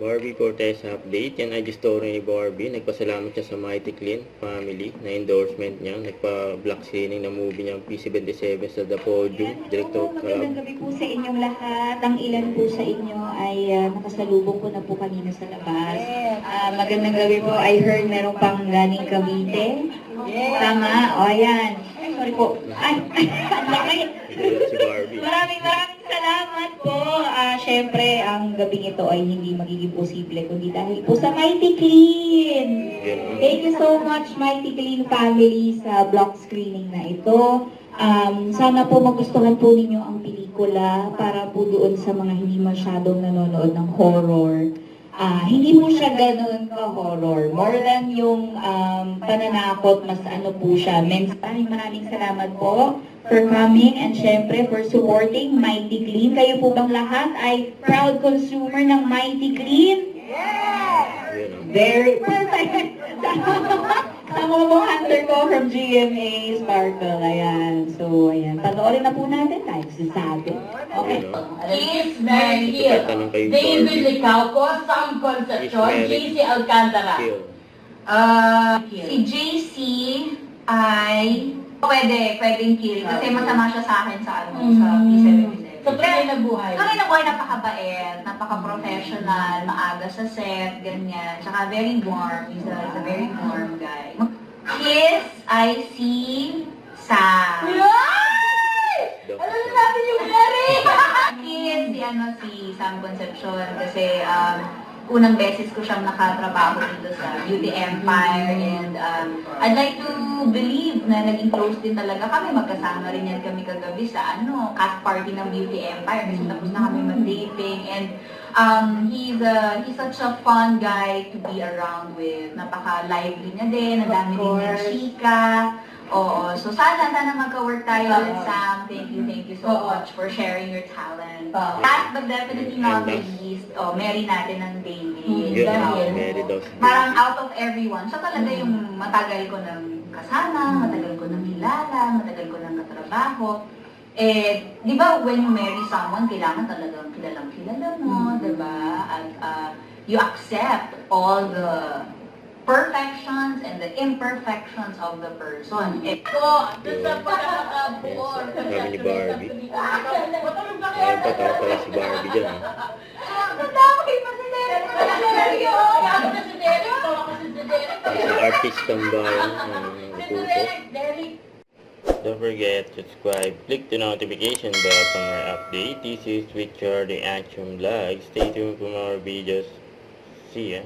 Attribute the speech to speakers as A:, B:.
A: Barbie Cortez update. Yan ay story ni Barbie. Nagpasalamat siya sa Mighty Clean family na endorsement niya. Nagpa-black screening ng movie niyang P77 sa The Podium. Director
B: Magandang gabi po sa inyong lahat. Ang ilan po sa inyo ay nakasalubong ko na po kanina sa labas. Magandang gabi po. I heard meron pang galing Cavite. Tama? O, ayan. Ay, sorry po. Ay, ang laki.
A: Si Barbie.
B: Maraming salamat po. Siyempre, ang gabing ito ay hindi magiging posible kundi dahil po sa Mighty Clean. Thank you so much, Mighty Clean family, sa block screening na ito. Sana po magustuhan po ninyo ang pelikula para po doon sa mga hindi masyadong nanonood ng horror. Hindi po siya ganun ka-horror. More than yung pananakot, mas ano po siya. Maraming salamat po for coming and syempre for supporting Mighty Clean. Kayo po bang lahat ay proud consumer ng Mighty Clean? Very perfect. Sa Momo Hunter ko from GMA Sparkle. Ayan. So, ayan. Panoorin na po natin tayo sasabi. Okay.
C: Is Mary Hill, David Licauco, Sam Concepcion, JC Alcantara. Si JC ay pwedeng kill kasi masama siya sa akin sa sa P77.
B: So, kaya nabuhay.
C: Kaya nabuhay, napakabait, napaka-professional, maaga sa set, ganyan. Tsaka very warm. He's a very warm guy. Kiss ay si Sam.
B: Alam na natin yung Mary!
C: Kiss si Sam Concepcion kasi unang beses ko siyang nakatrabaho dito sa Beauty Empire and I'd like to believe na naging close din talaga kami. Magkasama rin yan kami kagabi sa cast party ng Beauty Empire kasi tapos na kami mag-dating and he's such a fun guy to be around with. Napaka-lively niya din, ang dami din niya chika. Oo, so sana magka-work tayo with Sam. Thank you so much for sharing your talent. Last but definitely not least, Mary natin ng David.
A: Mary daw.
C: Parang out of everyone, siya talaga yung matagal ko ng kasama, matagal ko ng kilala, matagal ko ng katrabaho. Di ba when you marry someone, kailangan talagang kilala mo, di ba? At you accept all the perfections and the imperfections of the person.
A: Sabi ni Barbie. Ayun, patawa pala si Barbie dyan. Si artistang bayan. Don't forget to subscribe, click the notification bell for more updates. This is Richard the Action Vlog. Stay tuned for more videos. See ya.